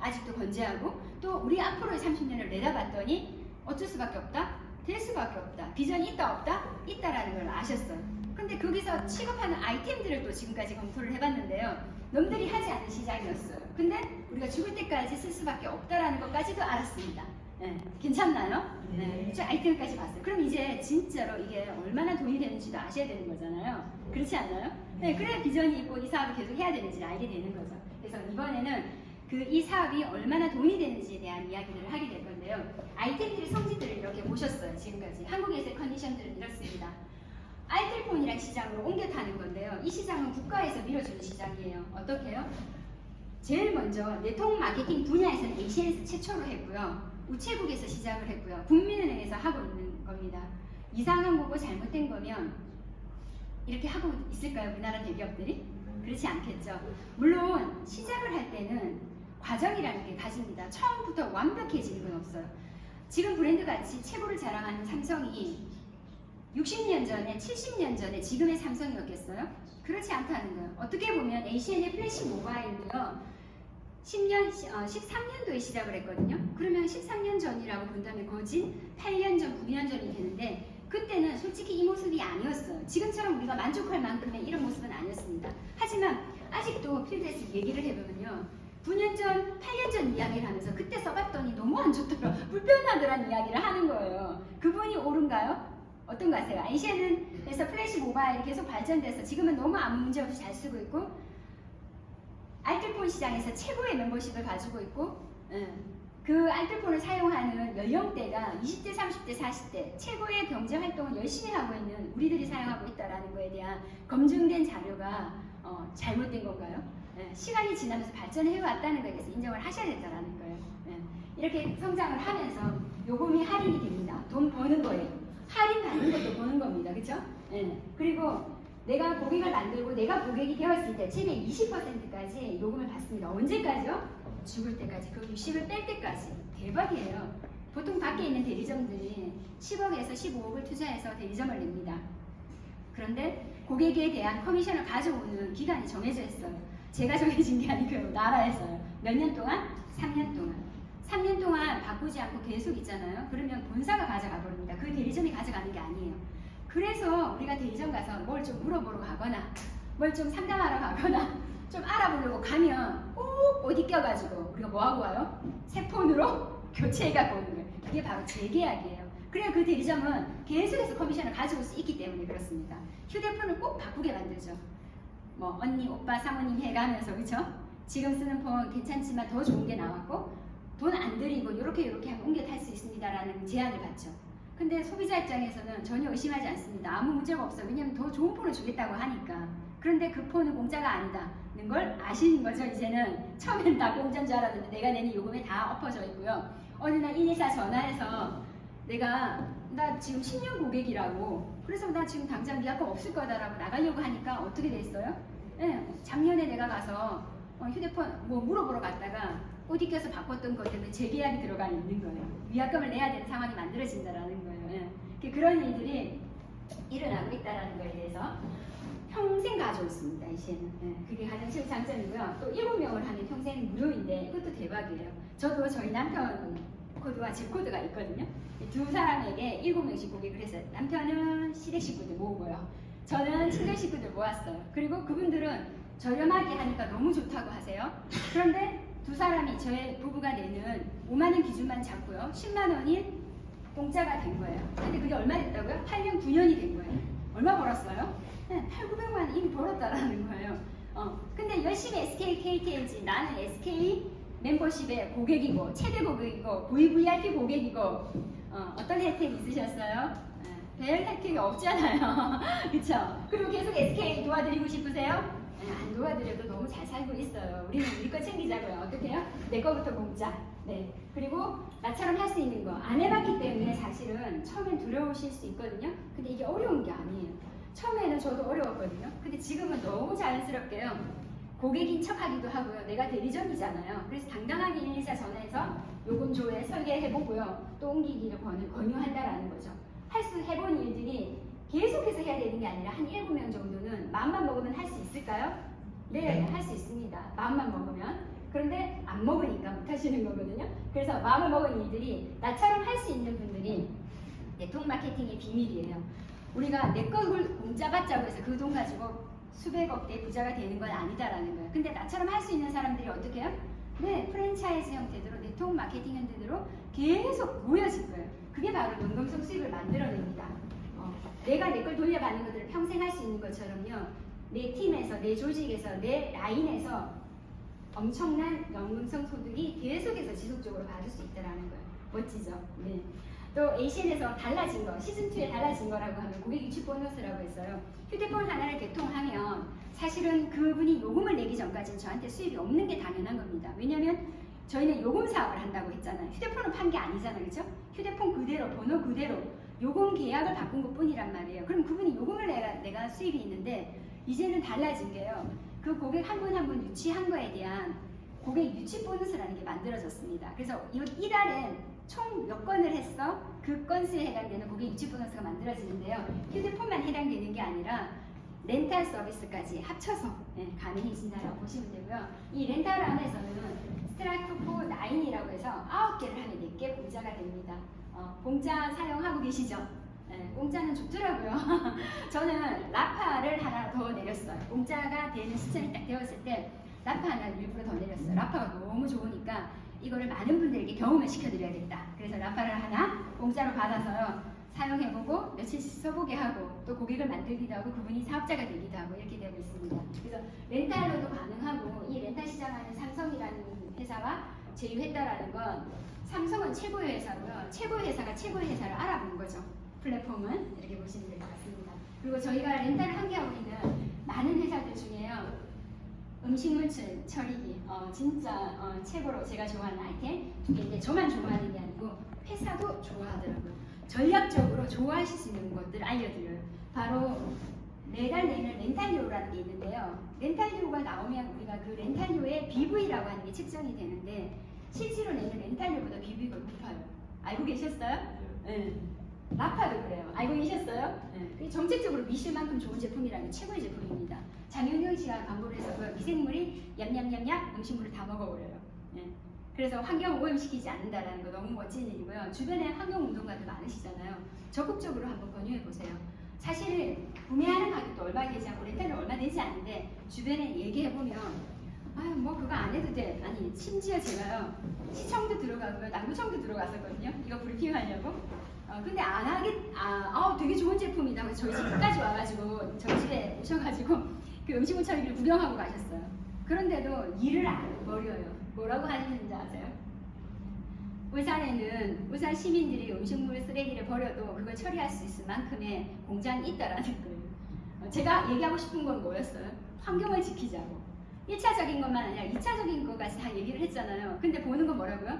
아직도 건재하고 또 우리 앞으로의 30년을 내다봤더니 어쩔 수밖에 없다? 될 수밖에 없다. 비전이 있다 없다? 있다라는 걸 아셨어요. 근데 거기서 취급하는 아이템들을 또 지금까지 검토를 해봤는데요. 남들이 하지 않은 시장이었어요. 근데 우리가 죽을 때까지 쓸 수밖에 없다라는 것까지도 알았습니다. 네, 괜찮나요? 네, 저 아이템까지 봤어요. 그럼 이제 진짜로 이게 얼마나 돈이 되는지도 아셔야 되는 거잖아요. 그렇지 않나요? 네, 그래야 비전이 있고 이 사업을 계속 해야 되는지를 알게 되는 거죠. 그래서 이번에는 이 사업이 얼마나 돈이 되는지에 대한 이야기를 하게 될 건데요. 아이템들의 성질들을 이렇게 보셨어요. 지금까지 한국에서의 컨디션들은 이렇습니다. 알뜰폰이라는 시장으로 옮겨 타는 건데요. 이 시장은 국가에서 밀어주는 시장이에요. 어떻게 해요? 제일 먼저 네트워크 마케팅 분야에서는 ACN에서 최초로 했고요. 우체국에서 시작을 했고요. 국민은행에서 하고 있는 겁니다. 이상한 거고 잘못된 거면 이렇게 하고 있을까요? 우리나라 대기업들이? 그렇지 않겠죠. 물론 시작을 할 때는 과정이라는 게 가집니다. 처음부터 완벽해지는 건 없어요. 지금 브랜드 가치 최고를 자랑하는 삼성이 60년 전에, 70년 전에 지금의 삼성이었겠어요? 그렇지 않다는 거예요. 어떻게 보면 ACN의 플래시 모바일도요. 13년도에 시작을 했거든요. 그러면 13년 전이라고 본다면 거진 8년 전, 9년 전이 되는데 그때는 솔직히 이 모습이 아니었어요. 지금처럼 우리가 만족할 만큼의 이런 모습은 아니었습니다. 하지만 아직도 필드에서 얘기를 해보면요. 9년 전, 8년 전 이야기를 하면서 그때 써봤더니 너무 안 좋더라, 불편하더란 이야기를 하는 거예요. 그분이 옳은가요? 어떤 거 아세요? ACN에서 플래시 모바일이 계속 발전돼서 지금은 너무 아무 문제 없이 잘 쓰고 있고 알뜰폰 시장에서 최고의 멤버십을 가지고 있고 그 알뜰폰을 사용하는 연령대가 20대, 30대, 40대 최고의 경제 활동을 열심히 하고 있는 우리들이 사용하고 있다는 거에 대한 검증된 자료가 잘못된 건가요? 시간이 지나면서 발전해 왔다는 거에 대해서 인정을 하셔야 된다는 거예요. 이렇게 성장을 하면서 요금이 할인이 됩니다. 돈 버는 거예요. 할인 받는 것도 버는 겁니다. 그렇죠? 그리고 내가 고객을 만들고 내가 고객이 되었을 때 최대 20%까지 요금을 받습니다. 언제까지요? 죽을 때까지. 그 유식을 뺄 때까지. 대박이에요. 보통 밖에 있는 대리점들이 10억에서 15억을 투자해서 대리점을 냅니다. 그런데 고객에 대한 커미션을 가져오는 기간이 정해져 있어요. 제가 정해진 게 아니고요. 나라에서요. 몇 년 동안? 3년 동안. 3년 동안 바꾸지 않고 계속 있잖아요. 그러면 본사가 가져가 버립니다. 그 대리점이 가져가는 게 아니에요. 그래서 우리가 대리점 가서 뭘 좀 물어보러 가거나 뭘 좀 상담하러 가거나 좀 알아보려고 가면 꼭 어디 껴가지고 우리가 뭐하고 와요? 새 폰으로 교체해갖고 오는 거예요. 그게 바로 재계약이에요. 그래야 그 대리점은 계속해서 커미션을 가지고 수 있기 때문에 그렇습니다. 휴대폰을 꼭 바꾸게 만들죠. 뭐 언니, 오빠, 사모님 해가면서 그쵸? 지금 쓰는 폰 괜찮지만 더 좋은 게 나왔고 돈 안 들이고 이렇게 하면 옮겨 탈 수 있습니다라는 제안을 받죠. 근데 소비자 입장에서는 전혀 의심하지 않습니다. 아무 문제가 없어요. 왜냐면 더 좋은 폰을 주겠다고 하니까. 그런데 그 폰은 공짜가 아니다는 걸 아시는 거죠. 이제는 처음에는 다 공짜인 줄 알았는데 내가 내는 요금에 다 엎어져 있고요. 어느 날 114 전화해서 나 지금 10년 고객이라고 그래서 나 지금 당장 미약금 없을 거다라고 나가려고 하니까 어떻게 됐어요? 작년에 내가 가서 휴대폰 뭐 물어보러 갔다가 어디 껴서 바꿨던 것 때문에 재계약이 들어가 있는 거예요. 위약금을 내야 되는 상황이 만들어진다라는 거예요. 그런 일들이 일어나고 있다는 거에 대해서 평생 가지고 있습니다. 이제는 그게 가장 큰 장점이고요. 또 7명을 하면 평생 무료인데 이것도 대박이에요. 저도 저희 남편 코드와 제 코드가 있거든요. 두 사람에게 7명씩 고객을 했어요. 남편은 시댁 식구들 모으고요. 저는 친정 식구들 모았어요. 그리고 그분들은 저렴하게 하니까 너무 좋다고 하세요. 그런데 두 사람이 저의 부부가 내는 5만 원 기준만 잡고요. 10만 원이 공짜가 된 거예요. 근데 그게 얼마 됐다고요? 8년, 9년이 된 거예요. 얼마 벌었어요? 8, 900만 원 이미 벌었다라는 거예요. 근데 열심히 SK, KTNG 나는 SK 멤버십의 고객이고 최대 고객이고 VVIP 고객이고 어떤 혜택이 있으셨어요? 별 혜택이 없잖아요. 그쵸? 그리고 계속 SK 도와드리고 싶으세요? 안 도와드려도 너무 잘 살고 있어요. 우리는 우리 거 챙기자고요. 어떻게 해요? 내 거부터 공짜. 그리고 나처럼 할 수 있는 거 안 해봤기 때문에 사실은 처음엔 두려우실 수 있거든요. 근데 이게 어려운 게 아니에요. 처음에는 저도 어려웠거든요. 근데 지금은 너무 자연스럽게요. 고객인 척 하기도 하고요. 내가 대리점이잖아요. 그래서 당당하게 114 전화해서 요금 조회 설계해보고요. 또 옮기기를 권유한다라는 거죠. 해본 일들이 계속해서 해야 되는 게 아니라 한 7명 정도는 마음만 먹으면 할 수 있을까요? 네, 할 수 있습니다. 마음만 먹으면. 그런데 안 먹으니까 못할 만들어주는 거거든요. 그래서 마음을 먹은 이들이 나처럼 할 수 있는 분들이 네트워크 마케팅의 비밀이에요. 우리가 내 걸 공짜 받자고 해서 그 돈 가지고 수백억대 부자가 되는 건 아니다라는 거예요. 근데 나처럼 할 수 있는 사람들이 어떻게 해요? 네, 프랜차이즈 형태대로 네트워크 마케팅 형태대로 계속 모여질 거예요. 그게 바로 연금성 수익을 만들어냅니다. 내가 내 걸 돌려받는 것들을 평생 할 수 있는 것처럼요. 내 팀에서, 내 조직에서, 내 라인에서 엄청난 연금성 소득이 계속해서 지속적으로 받을 수 있다는 거예요. 멋지죠? 네. 또 ACN에서 달라진 거, 시즌2에 달라진 거라고 하면 고객 유치 보너스라고 했어요. 휴대폰 하나를 개통하면 사실은 그분이 요금을 내기 전까지는 저한테 수입이 없는 게 당연한 겁니다. 왜냐면 저희는 요금 사업을 한다고 했잖아요. 휴대폰을 판 게 아니잖아요. 그죠? 휴대폰 그대로, 번호 그대로 요금 계약을 바꾼 것 뿐이란 말이에요. 그럼 그분이 요금을 내가 수입이 있는데 이제는 달라진 게요. 그 고객 한 분 한 분 유치한 거에 대한 고객 유치 보너스라는 게 만들어졌습니다. 그래서 이달엔 총 몇 건을 했어? 그 건수에 해당되는 고객 유치 보너스가 만들어지는데요. 휴대폰만 해당되는 게 아니라 렌탈 서비스까지 합쳐서 가능해진다라고 보시면 되고요. 이 렌탈 안에서는 스트라이크 4-9이라고 해서 9개를 하면 4개 공짜가 됩니다. 공짜 사용하고 계시죠? 공짜는 좋더라고요. 저는 라파를 하나 더 내렸어요. 공짜가 되는 시점이 딱 되었을 때 라파 하나를 일부러 더 내렸어요. 라파가 너무 좋으니까 이거를 많은 분들에게 경험을 시켜드려야겠다. 그래서 라파를 하나 공짜로 받아서요. 사용해보고 며칠씩 써보게 하고 또 고객을 만들기도 하고 그분이 사업자가 되기도 하고 이렇게 되고 있습니다. 그래서 렌탈로도 가능하고 이 렌탈 시장하는 삼성이라는 회사와 제휴했다라는 건 삼성은 최고의 회사고요. 최고의 회사가 최고의 회사를 알아본 거죠. 플랫폼은 이렇게 보시면 될 것 같습니다. 그리고 저희가 렌탈을 함께하고 있는 많은 회사들 중에요. 음식물 처리기 진짜 최고로 제가 좋아하는 아이템 두 개인데 저만 좋아하는 게 아니고 회사도 좋아하더라고요. 전략적으로 좋아하실 수 있는 것들 알려드려요. 바로 매달 내는 렌탈료라는 게 있는데요. 렌탈료가 나오면 우리가 그 렌탈료의 BV라고 하는 게 측정이 되는데 실제로 내는 렌탈료보다 BV가 높아요. 알고 계셨어요? 네. 라파도 그래요. 알고 계셨어요? 네. 정책적으로 미실만큼 좋은 제품이라는 최고의 제품입니다. 장윤경 씨가 광고를 해서 그 미생물이 얌얌얌얌 음식물을 다 먹어버려요. 네. 그래서 환경 오염시키지 않는다라는 거 너무 멋진 일이고요. 주변에 환경운동가들 많으시잖아요. 적극적으로 한번 권유해보세요. 사실 구매하는 가격도 얼마 되지 않고 렌탈은 얼마 되지 않는데 주변에 얘기해보면 아유 뭐 그거 안 해도 돼. 아니 심지어 제가요 시청도 들어가고요 남구청도 들어갔었거든요. 이거 브리핑하려고. 근데 안 되게 좋은 제품이다. 그래서 저희 집까지 와가지고 저희 집에 오셔가지고 그 음식물 처리기를 구경하고 가셨어요. 그런데도 일을 안 버려요. 뭐라고 하시는지 아세요? 울산 시민들이 음식물 쓰레기를 버려도 그걸 처리할 수 있을 만큼의 공장이 있다라는 거예요. 제가 얘기하고 싶은 건 뭐였어요? 환경을 지키자고. 1차적인 것만 아니라 2차적인 것까지 다 얘기를 했잖아요. 근데 보는 건 뭐라고요?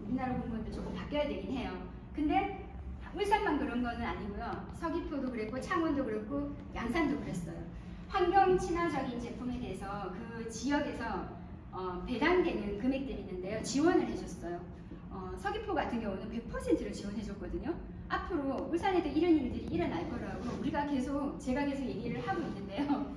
우리나라 공무원들 조금 바뀌어야 되긴 해요. 근데 울산만 그런 거는 아니고요. 서귀포도 그랬고 창원도 그랬고 양산도 그랬어요. 환경 친화적인 제품에 대해서 그 지역에서 배당되는 금액들이 있는데요. 지원을 해줬어요. 서귀포 같은 경우는 100%를 지원해줬거든요. 앞으로 울산에도 이런 일들이 일어날 거라고 제가 계속 얘기를 하고 있는데요.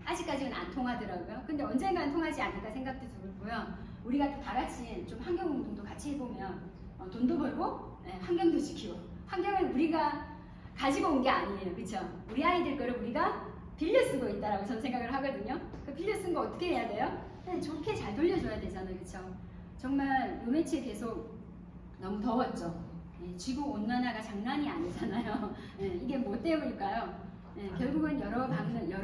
아직까지는 안 통하더라고요. 근데 언젠가는 통하지 않을까 생각도 들고요. 우리가 다 같이 좀 환경운동도 같이 해보면 돈도 벌고 환경도 지키고 환경을 우리가 가지고 온 게 아니에요. 그렇죠? 우리 아이들 거를 우리가 빌려 쓰고 있다라고 저는 생각을 하거든요. 그 빌려 쓴 거 어떻게 해야 돼요? 좋게 잘 돌려줘야 되잖아요. 그렇죠? 정말 요 며칠 계속 너무 더웠죠. 지구 온난화가 장난이 아니잖아요. 이게 뭐 때문일까요? 결국은 여러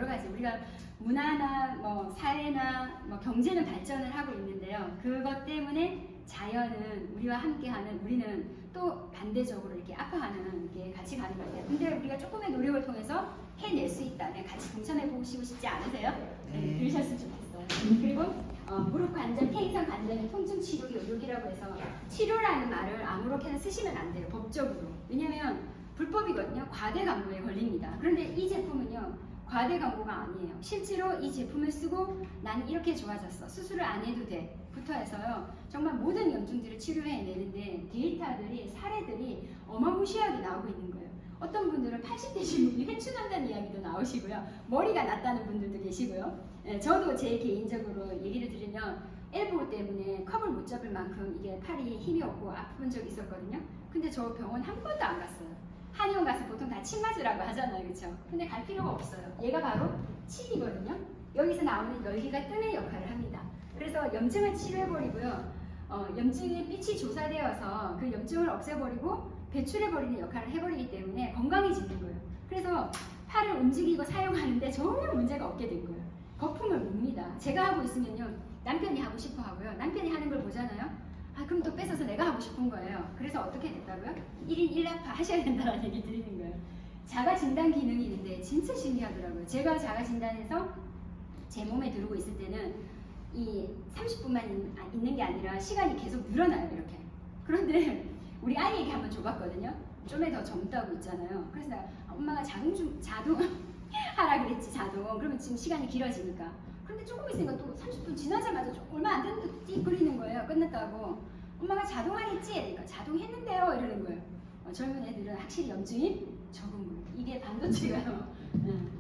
가지 우리가 문화나 뭐 사회나 뭐 경제는 발전을 하고 있는데요. 그것 때문에 자연은 우리와 함께하는 우리는 또 반대적으로 이렇게 아파하는 게 같이 가는 것 같아요. 근데 우리가 조금의 노력을 통해서 해낼 수 있다. 같이 동참해 보시고 싶지 않으세요? 그러셨으면 좋겠어요. 그리고 무릎 관절, 퇴행성 관절 통증 치료 요격이라고 해서 치료라는 말을 아무렇게나 쓰시면 안 돼요. 법적으로. 왜냐면 불법이거든요. 과대 광고에 걸립니다. 그런데 이 제품은요. 과대 광고가 아니에요. 실제로 이 제품을 쓰고 나는 이렇게 좋아졌어. 수술을 안 해도 돼. 부터 해서요. 정말 모든 염증들을 치료해내는데 데이터들이 사례들이 어마무시하게 나오고 있는 거예요. 어떤 분들은 80대신 분이 회춘한다는 이야기도 나오시고요. 머리가 났다는 분들도 계시고요. 저도 제 개인적으로 얘기를 드리면 엘보 때문에 컵을 못 잡을 만큼 이게 팔이 힘이 없고 아픈 적이 있었거든요. 근데 저 병원 한 번도 안 갔어요. 한의원 가서 보통 다 침 맞으라고 하잖아요, 그렇죠? 근데 갈 필요가 없어요. 얘가 바로 침이거든요. 여기서 나오는 열기가 뜸의 역할을 합니다. 그래서 염증을 치료해버리고요. 염증의 빛이 조사되어서 그 염증을 없애버리고 배출해버리는 역할을 해버리기 때문에 건강해지는 거예요. 그래서 팔을 움직이고 사용하는데 전혀 문제가 없게 된 거예요. 거품을 봅니다. 제가 하고 있으면요, 남편이 하고 싶어 하고요. 남편이 하는 걸 보잖아요. 아, 그럼 또 뺏어서 내가 하고 싶은 거예요. 그래서 어떻게 됐다고요? 1인 1라파 하셔야 된다는 얘기 드리는 거예요. 자가 진단 기능이 있는데 진짜 신기하더라고요. 제가 자가 진단해서 제 몸에 들어오고 있을 때는 이 30분만 있는 게 아니라 시간이 계속 늘어나요, 이렇게. 그런데 우리 아이에게 한번 줘봤거든요. 좀에 더 젊다고 있잖아요. 그래서 내가 엄마가 자동 하라 그랬지, 자동. 그러면 지금 시간이 길어지니까. 그런데 조금 있으니까 또 30분 지나자마자 얼마 안 됐는데 띠 그리는 거예요. 끝났다고. 엄마가 자동하겠지? 그러니까 자동했는데요? 이러는 거예요. 젊은 애들은 확실히 염증이 적은 거예요. 이게 반도체가요.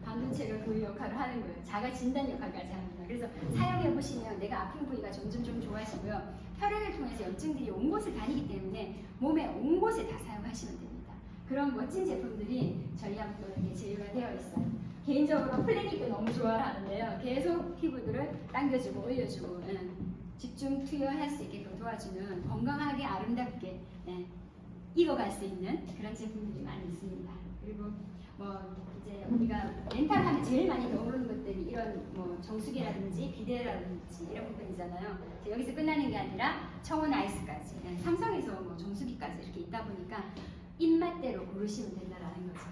반도체가 그 역할을 하는 거예요. 자가 진단 역할까지 합니다. 그래서 사용해 보시면 내가 아픈 부위가 점점 좀 좋아지고요. 혈액을 통해서 염증들이 온 곳을 다니기 때문에 몸에 온 곳에 다 사용하시면 됩니다. 그런 멋진 제품들이 저희하고 또 이렇게 제휴가 되어 있어요. 개인적으로 플래닛도 너무 좋아하는데요. 계속 피부들을 당겨주고 올려주고 집중 투여할 수 있게 도와주는 건강하게 아름답게 익어갈 수 있는 그런 제품들이 많이 있습니다. 그리고 뭐 이제 우리가 렌탈 하면 제일 많이 떠오르는 것들이 이런 뭐 정수기라든지 비데라든지 이런 부분이잖아요. 여기서 끝나는 게 아니라 청원 아이스까지, 삼성에서 뭐 정수기까지 이렇게 있다 보니까 입맛대로 고르시면 된다라는 거죠.